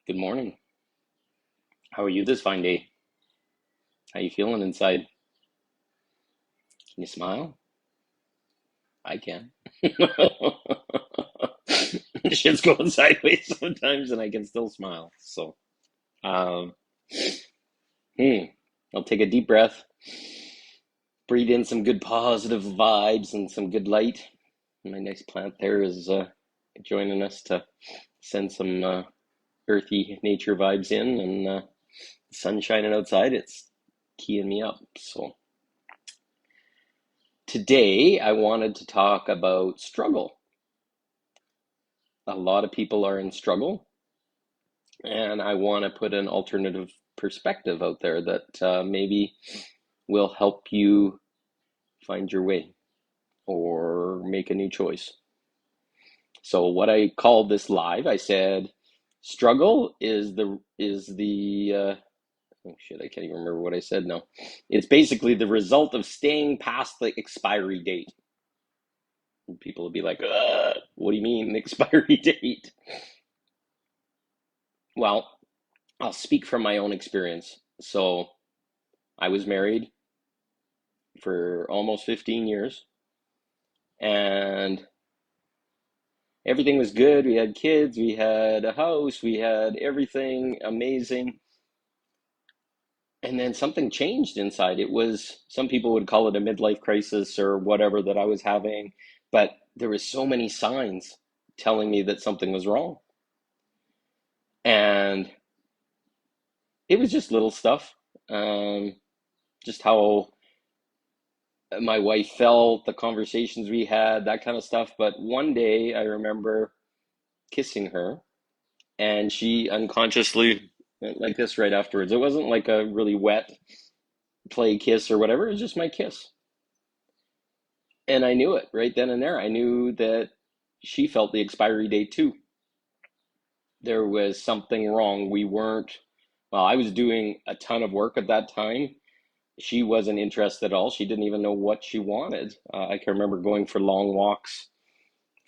Good morning. How are you this fine day? How you feeling inside? Can you smile? I can. Shit's going sideways sometimes, and I can still smile. Um, hmm. I'll take a deep breath, breathe in some good positive vibes and some good light. My nice plant there is joining us to send some earthy nature vibes in, and the sun shining outside. It's keying me up. So. Today, I wanted to talk about struggle. A lot of people are in struggle, and I want to put an alternative perspective out there that maybe will help you find your way or make a new choice. So, what I called this live, I said, struggle is the oh shit, I can't even remember what I said now. It's basically the result of staying past the expiry date. People will be like, what do you mean, expiry date? Well, I'll speak from my own experience. So I was married for almost 15 years and everything was good. We had kids, we had a house, we had everything amazing. And then something changed inside. It was, some people would call it a midlife crisis or whatever that I was having, but there was so many signs telling me that something was wrong. And it was just little stuff. Just how my wife felt, the conversations we had, that kind of stuff. But one day I remember kissing her and she unconsciously went like this right afterwards. It wasn't like a really wet play kiss or whatever, it was just my kiss. And I knew it right then and there. I knew that she felt the expiry date too. There was something wrong. We weren't, well, I was doing a ton of work at that time. She wasn't interested at all. She didn't even know what she wanted. I can remember going for long walks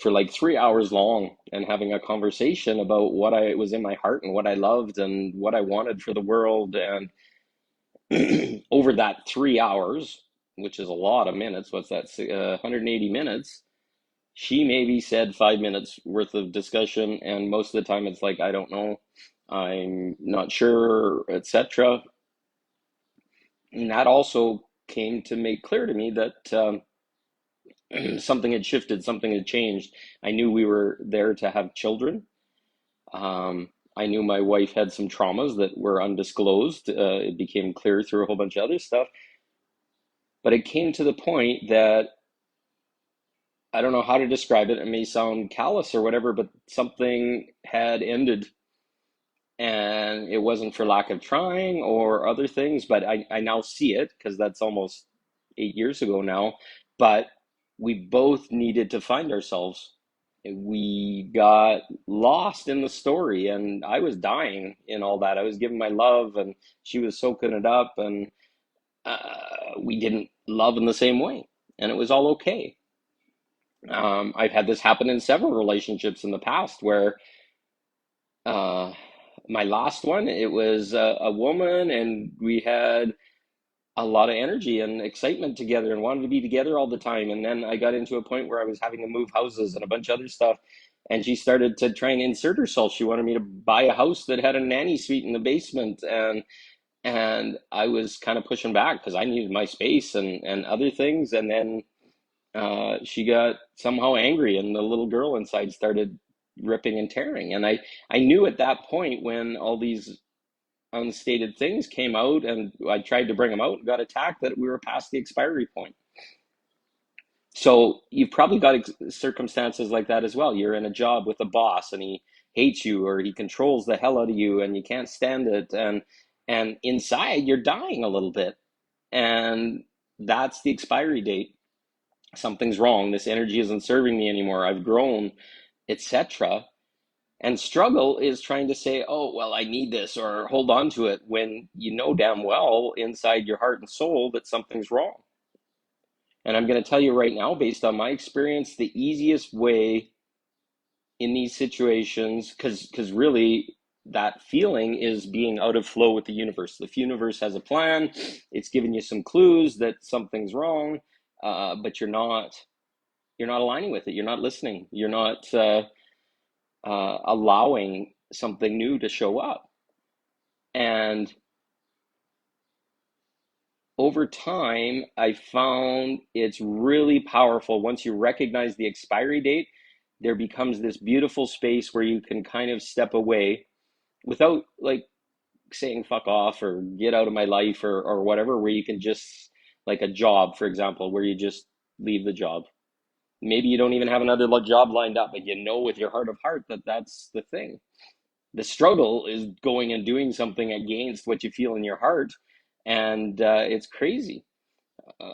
for like 3 hours long and having a conversation about what I was in my heart and what I loved and what I wanted for the world. And over that 3 hours, which is a lot of minutes, what's that, 180 minutes, she maybe said 5 minutes worth of discussion. And most of the time it's like, I don't know, I'm not sure, etc. And that also came to make clear to me that something had shifted, something had changed. I knew we were there to have children. I knew my wife had some traumas that were undisclosed. It became clear through a whole bunch of other stuff. But it came to the point that I don't know how to describe it. It may sound callous or whatever, but something had ended. And it wasn't for lack of trying or other things, but I now see it because that's almost 8 years ago now. But we both needed to find ourselves. We got lost in the story, and I was dying in all that. I was giving my love, and she was soaking it up, and we didn't love in the same way, and it was all okay. I've had this happen in several relationships in the past where uh, my last one, it was a woman, and we had a lot of energy and excitement together and wanted to be together all the time. And then I got into a point where I was having to move houses and a bunch of other stuff. And she started to try and insert herself. She wanted me to buy a house that had a nanny suite in the basement. And I was kind of pushing back because I needed my space and other things. And then she got somehow angry, and the little girl inside started ripping and tearing. And I knew at that point when all these unstated things came out and I tried to bring them out and got attacked, that we were past the expiry point. So you've probably got circumstances like that as well. You're in a job with a boss and he hates you or he controls the hell out of you and you can't stand it, and inside you're dying a little bit. And that's the expiry date. Something's wrong. This energy isn't serving me anymore. I've grown, etc. And struggle is trying to say, oh, well, I need this or hold on to it when you know damn well inside your heart and soul that something's wrong. And I'm going to tell you right now, based on my experience, the easiest way in these situations, because really that feeling is being out of flow with the universe. The universe has a plan. It's giving you some clues that something's wrong, but you're not aligning with it. You're not listening. You're not allowing something new to show up. And over time, I found it's really powerful. Once you recognize the expiry date, there becomes this beautiful space where you can kind of step away without like saying fuck off or get out of my life or whatever, where you can just, like a job, for example, where you just leave the job. Maybe you don't even have another job lined up, but you know with your heart of heart that that's the thing. The struggle is going and doing something against what you feel in your heart. And it's crazy.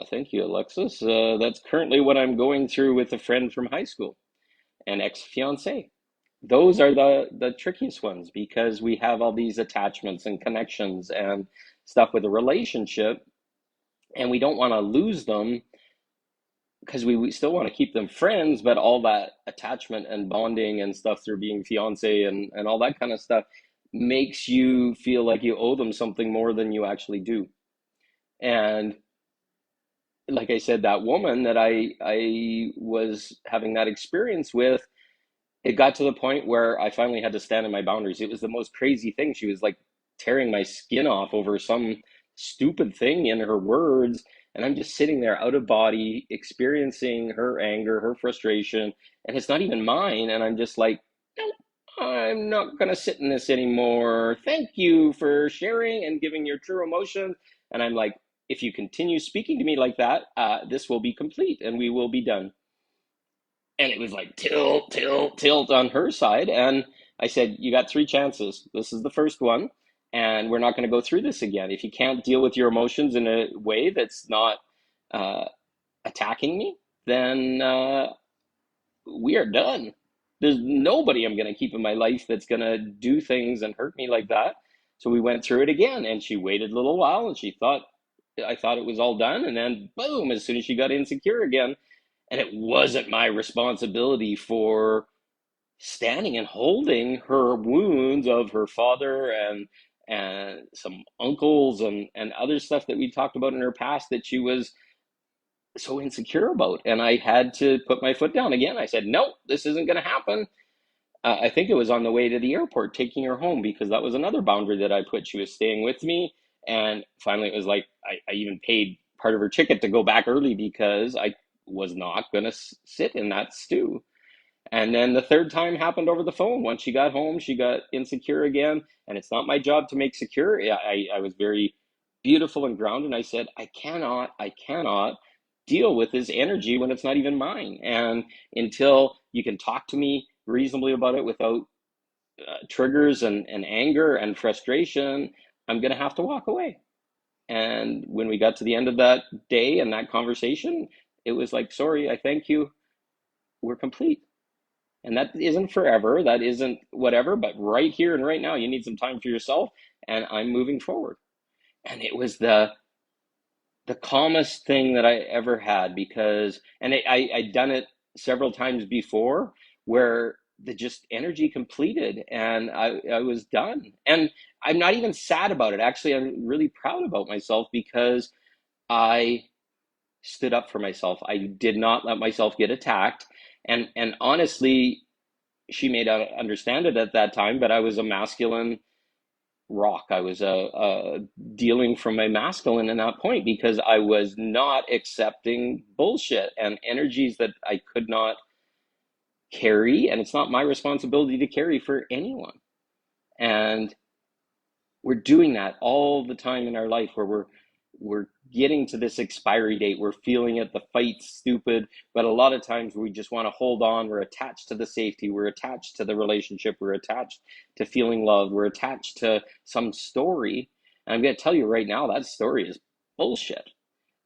Thank you, Alexis. That's currently what I'm going through with a friend from high school, an ex-fiance. Those are the trickiest ones because we have all these attachments and connections and stuff with a relationship, and we don't want to lose them because we still want to keep them friends, but all that attachment and bonding and stuff through being fiance and all that kind of stuff makes you feel like you owe them something more than you actually do. And like I said, that woman that I was having that experience with, it got to the point where I finally had to stand in my boundaries. It was the most crazy thing. She was like tearing my skin off over some stupid thing in her words. And I'm just sitting there out of body, experiencing her anger, her frustration, and it's not even mine. And I'm just like, no, I'm not going to sit in this anymore. Thank you for sharing and giving your true emotions. And I'm like, if you continue speaking to me like that, this will be complete and we will be done. And it was like tilt, tilt, tilt on her side. And I said, you got three chances. This is the first one. And we're not going to go through this again. If you can't deal with your emotions in a way that's not uh, attacking me, then we are done. There's nobody I'm going to keep in my life that's going to do things and hurt me like that. So we went through it again, and she waited a little while, and I thought it was all done, and then boom, as soon as she got insecure again, and it wasn't my responsibility for standing and holding her wounds of her father and some uncles and other stuff that we talked about in her past that she was so insecure about. And I had to put my foot down again. I said, no, this isn't going to happen. I think it was on the way to the airport taking her home because that was another boundary that I put. She was staying with me. And finally, it was like I even paid part of her ticket to go back early because I was not going to sit in that stew. And then the third time happened over the phone. Once she got home, she got insecure again. And it's not my job to make secure. I was very beautiful and grounded. And I said, I cannot deal with this energy when it's not even mine. And until you can talk to me reasonably about it without triggers and anger and frustration, I'm going to have to walk away. And when we got to the end of that day and that conversation, it was like, sorry, I thank you. We're complete. And that isn't forever, that isn't whatever, but right here and right now, you need some time for yourself, and I'm moving forward. And it was the calmest thing that I ever had because, and I'd done it several times before where the just energy completed and I was done. And I'm not even sad about it. Actually, I'm really proud about myself because I stood up for myself. I did not let myself get attacked. And honestly, she may not understand it at that time, but I was a masculine rock. I was dealing from my masculine in that point because I was not accepting bullshit and energies that I could not carry, and it's not my responsibility to carry for anyone. And we're doing that all the time in our life where we're getting to this expiry date, we're feeling it, the fight's stupid, but a lot of times we just want to hold on, we're attached to the safety, we're attached to the relationship, we're attached to feeling loved, we're attached to some story. And I'm going to tell you right now, that story is bullshit.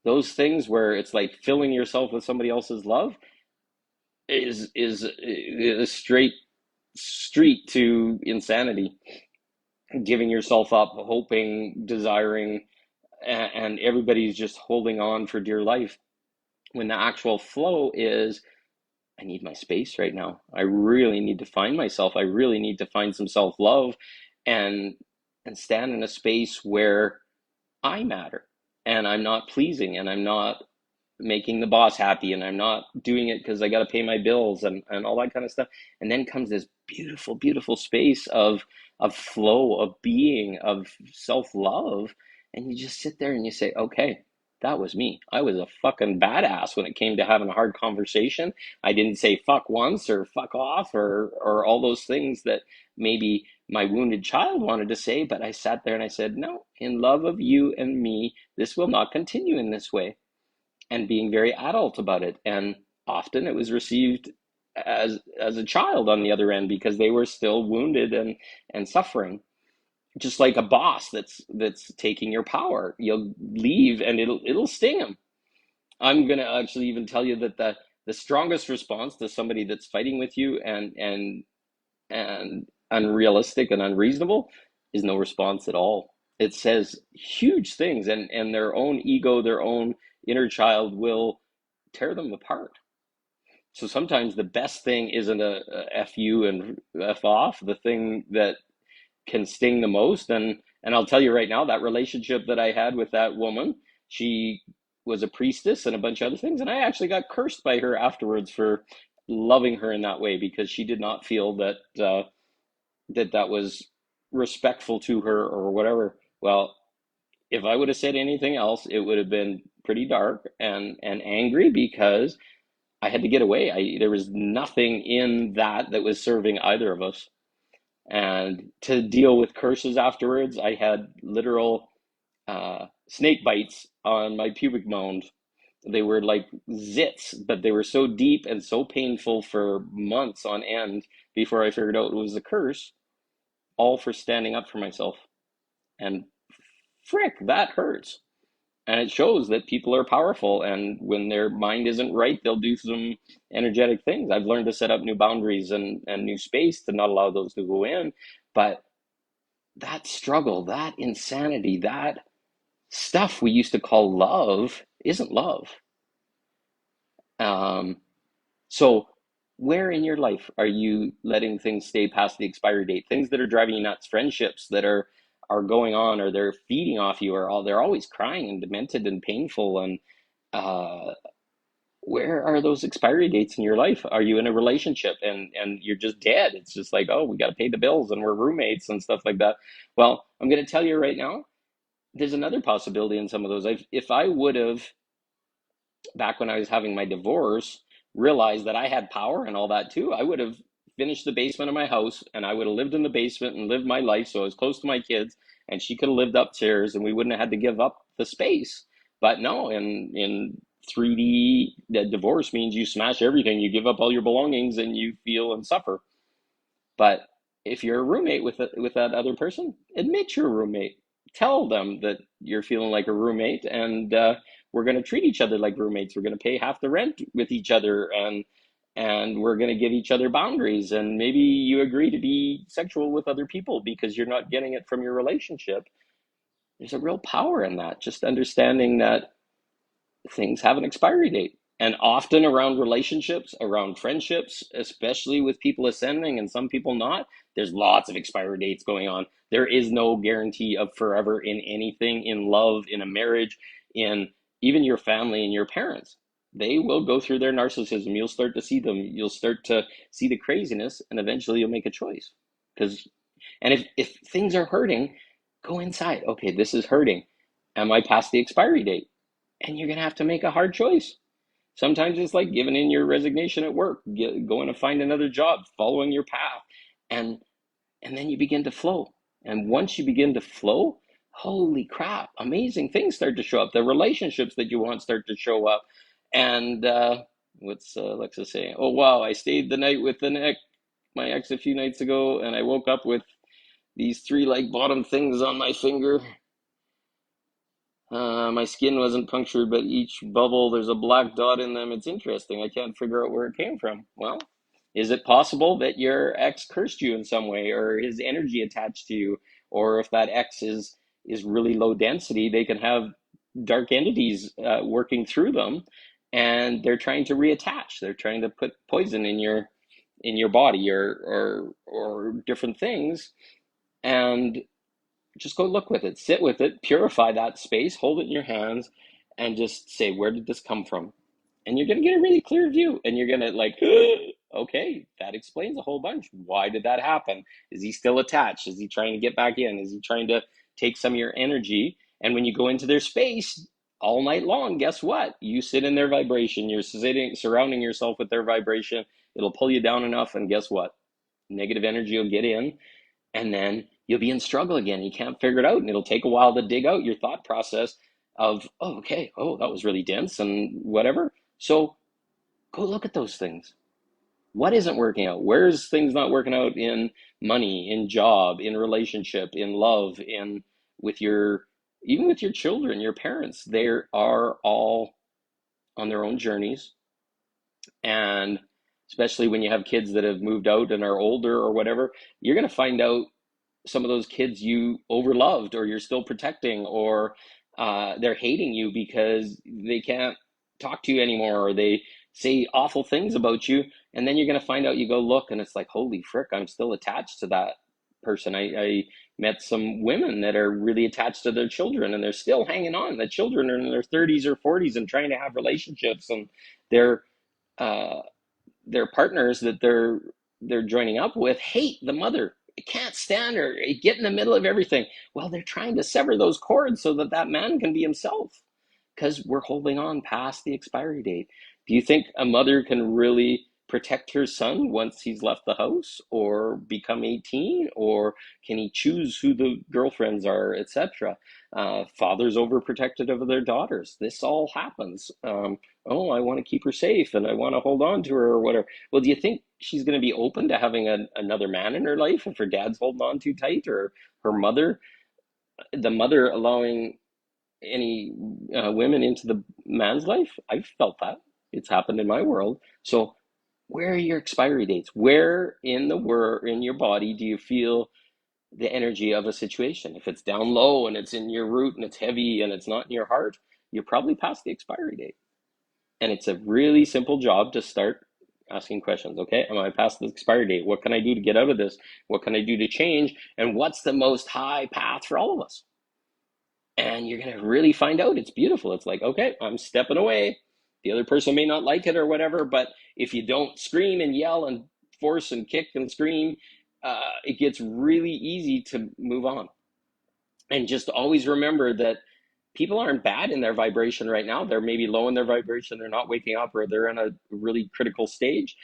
Those things where it's like filling yourself with somebody else's love is a straight street to insanity. Giving yourself up, hoping, desiring, and everybody's just holding on for dear life when the actual flow is, I need my space right now. I really need to find myself. I really need to find some self-love. and stand in a space where I matter and I'm not pleasing and I'm not making the boss happy and I'm not doing it because I got to pay my bills and all that kind of stuff. And then comes this beautiful, beautiful space of flow, of being, of self-love. And you just sit there and you say, okay, that was me. I was a fucking badass when it came to having a hard conversation. I didn't say fuck once or fuck off or all those things that maybe my wounded child wanted to say, but I sat there and I said, no, in love of you and me, this will not continue in this way, and being very adult about it. And often it was received as a child on the other end because they were still wounded and suffering. Just like a boss that's taking your power, you'll leave and it'll sting them. I'm gonna actually even tell you that the strongest response to somebody that's fighting with you and unrealistic and unreasonable is no response at all. It says huge things, and their own ego, their own inner child will tear them apart. So sometimes the best thing isn't a F you and F off. The thing that can sting the most, and I'll tell you right now, that relationship that I had with that woman, she was a priestess and a bunch of other things, and I actually got cursed by her afterwards for loving her in that way because she did not feel that that was respectful to her or whatever. Well, if I would have said anything else, it would have been pretty dark and angry because I had to get away. There was nothing in that was serving either of us. And to deal with curses afterwards, I had literal snake bites on my pubic mound. They were like zits, but they were so deep and so painful for months on end before I figured out it was a curse, all for standing up for myself. And frick, that hurts. And it shows that people are powerful, and when their mind isn't right, they'll do some energetic things. I've learned to set up new boundaries and new space to not allow those to go in. But that struggle, that insanity, that stuff we used to call love isn't love. Um, so where in your life are you letting things stay past the expiry date? Things that are driving you nuts, friendships that are going on, or they're feeding off you, or all they're always crying and demented and painful. And uh, where are those expiry dates in your life? Are you in a relationship and you're just dead? It's just like, oh, we got to pay the bills and we're roommates and stuff like that. Well, I'm going to tell you right now, there's another possibility in some of those. If I would have, back when I was having my divorce, realized that I had power and all that too, I would have finished the basement of my house and I would have lived in the basement and lived my life so I was close to my kids, and she could have lived upstairs and we wouldn't have had to give up the space. But no, in 3D, that divorce means you smash everything, you give up all your belongings, and you feel and suffer. But if you're a roommate with that other person, admit you're a roommate. Tell them that you're feeling like a roommate, and we're going to treat each other like roommates. We're going to pay half the rent with each other, and we're going to give each other boundaries. And maybe you agree to be sexual with other people because you're not getting it from your relationship. There's a real power in that. Just understanding that things have an expiry date. And often around relationships, around friendships, especially with people ascending and some people not, there's lots of expiry dates going on. There is no guarantee of forever in anything, in love, in a marriage, in even your family and your parents. They will go through their narcissism. You'll start to see them. You'll start to see the craziness, and eventually you'll make a choice. Because, and if things are hurting, go inside. Okay, this is hurting. Am I past the expiry date? And you're going to have to make a hard choice. Sometimes it's like giving in your resignation at work, going to find another job, following your path, and and then you begin to flow. And once you begin to flow, holy crap, amazing things start to show up. The relationships that you want start to show up. And what's Alexa saying? Oh wow, I stayed the night with my ex a few nights ago, and I woke up with these three like bottom things on my finger. My skin wasn't punctured, but each bubble, there's a black dot in them. It's interesting. I can't figure out where it came from. Well, is it possible that your ex cursed you in some way, or his energy attached to you? Or if that ex is really low density, they can have dark entities working through them, and they're trying to reattach. They're trying to put poison in your body or different things, and just go look with it, sit with it, purify that space, hold it in your hands, and just say, where did this come from? And you're going to get a really clear view, and you're going to like, okay, that explains a whole bunch. Why did that happen? Is he still attached? Is he trying to get back in? Is he trying to take some of your energy? And when you go into their space all night long, guess what? You sit in their vibration. You're sitting, surrounding yourself with their vibration. It'll pull you down enough, and guess what? Negative energy will get in, and then you'll be in struggle again. You can't figure it out, and it'll take a while to dig out your thought process of, oh, okay, oh, that was really dense and whatever. So go look at those things. What isn't working out? Where's things not working out in money, in job, in relationship, in love, in with your, even with your children, your parents? They are all on their own journeys, and especially when you have kids that have moved out and are older or whatever, you're going to find out some of those kids you overloved, or you're still protecting, or they're hating you because they can't talk to you anymore, or they say awful things about you. And then you're going to find out, you go look, and it's like, holy frick, I'm still attached to that person. I met some women that are really attached to their children, and they're still hanging on. The children are in their 30s or 40s and trying to have relationships, and they're uh, their partners that they're joining up with hate the mother. Can't stand her. Get in the middle of everything. Well, they're trying to sever those cords so that that man can be himself, because we're holding on past the expiry date. Do you think a mother can really protect her son once he's left the house or become 18, or can he choose who the girlfriends are, etc.? Fathers overprotected of their daughters. This all happens. Oh, I want to keep her safe and I want to hold on to her or whatever. Well, do you think she's going to be open to having another man in her life if her dad's holding on too tight, or her mother, the mother allowing any women into the man's life? I've felt that. It's happened in my world. So where are your expiry dates? Where in the in your body do you feel the energy of a situation? If it's down low and it's in your root and it's heavy and it's not in your heart, you're probably past the expiry date. And it's a really simple job to start asking questions. Okay, am I past the expiry date? What can I do to get out of this? What can I do to change? And what's the most high path for all of us? And you're going to really find out. It's beautiful. It's like, okay, I'm stepping away. The other person may not like it or whatever, but if you don't scream and yell and force and kick and scream, it gets really easy to move on. And just always remember that people aren't bad in their vibration right now. They're maybe low in their vibration. They're not waking up, or they're in a really critical stage.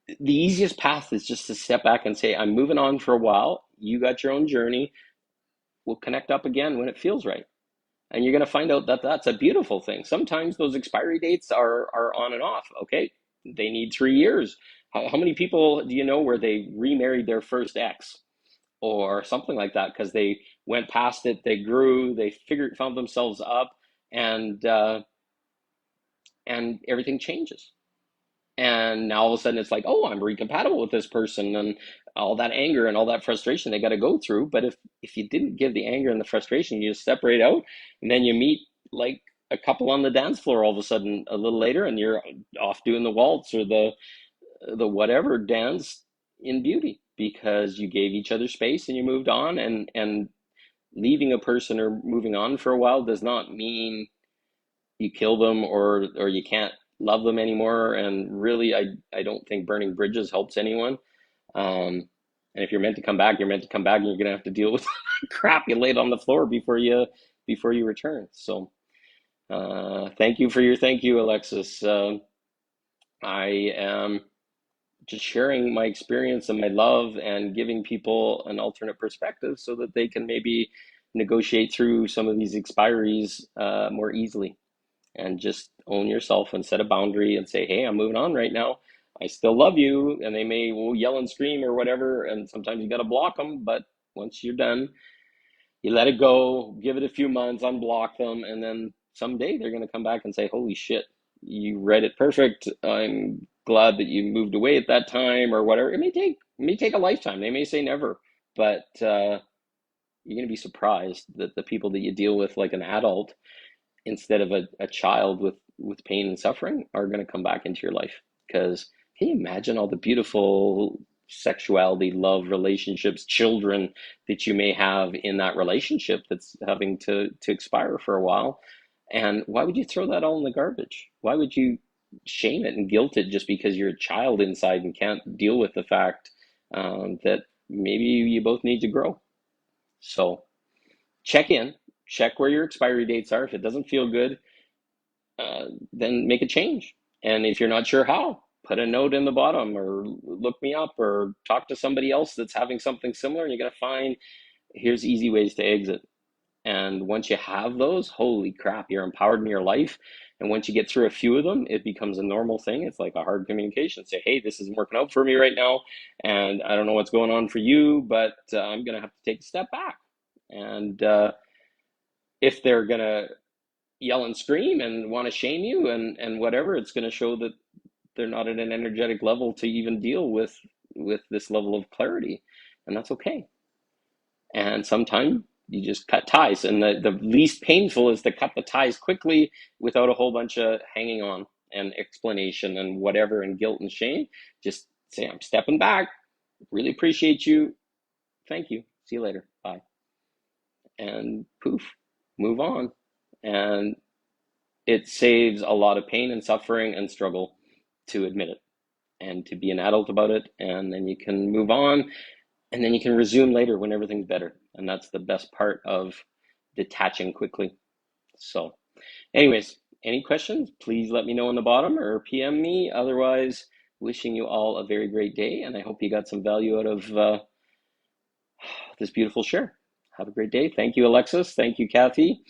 The easiest path is just to step back and say, I'm moving on for a while. You got your own journey. We'll connect up again when it feels right. And you're going to find out that that's a beautiful thing. Sometimes those expiry dates are on and off. Okay, they need 3 years. How many people do you know where they remarried their first ex or something like that because they went past it, they grew, they found themselves up, and and everything changes. And now all of a sudden it's like, oh, I'm recompatible with this person, and all that anger and all that frustration they got to go through. But if you didn't give the anger and the frustration, you just separate out, and then you meet like a couple on the dance floor all of a sudden a little later, and you're off doing the waltz or the whatever dance in beauty, because you gave each other space and you moved on. And leaving a person or moving on for a while does not mean you kill them, or you can't love them anymore. And really, I don't think burning bridges helps anyone. And if you're meant to come back, you're meant to come back, and you're gonna have to deal with crap you laid on the floor before you return. So thank you for your thank you, Alexis. I am just sharing my experience and my love and giving people an alternate perspective so that they can maybe negotiate through some of these expiries more easily. And just own yourself and set a boundary and say, hey, I'm moving on right now. I still love you. And they may yell and scream or whatever, and sometimes you got to block them. But once you're done, you let it go, give it a few months, unblock them, and then someday they're going to come back and say, holy shit, you read it perfect. I'm glad that you moved away at that time, or whatever. It may take a lifetime. They may say never, but you're going to be surprised that the people that you deal with like an adult instead of a child with pain and suffering are going to come back into your life. Because can you imagine all the beautiful sexuality, love, relationships, children that you may have in that relationship that's having to expire for a while. And why would you throw that all in the garbage? Why would you shame it and guilt it just because you're a child inside and can't deal with the fact that maybe you both need to grow? So check in, check where your expiry dates are. If it doesn't feel good, then make a change. And if you're not sure how, put a note in the bottom or look me up or talk to somebody else that's having something similar, and you're going to find here's easy ways to exit. And once you have those, holy crap, you're empowered in your life. And once you get through a few of them, it becomes a normal thing. It's like a hard communication. Say, hey, this isn't working out for me right now. And I don't know what's going on for you, but I'm going to have to take a step back. And if they're going to yell and scream and want to shame you and whatever, it's going to show that they're not at an energetic level to even deal with this level of clarity, and that's okay. And sometimes you just cut ties, and the least painful is to cut the ties quickly without a whole bunch of hanging on and explanation and whatever and guilt and shame. Just say, I'm stepping back, really appreciate you, thank you, see you later, bye, and poof, move on. And it saves a lot of pain and suffering and struggle to admit it and to be an adult about it. And then you can move on, and then you can resume later when everything's better. And that's the best part of detaching quickly. So anyways, any questions, please let me know in the bottom or PM me. Otherwise, wishing you all a very great day, and I hope you got some value out of this beautiful share. Have a great day. Thank you, Alexis. Thank you, Kathy.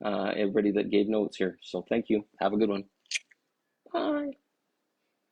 Everybody that gave notes here. So thank you. Have a good one. Bye.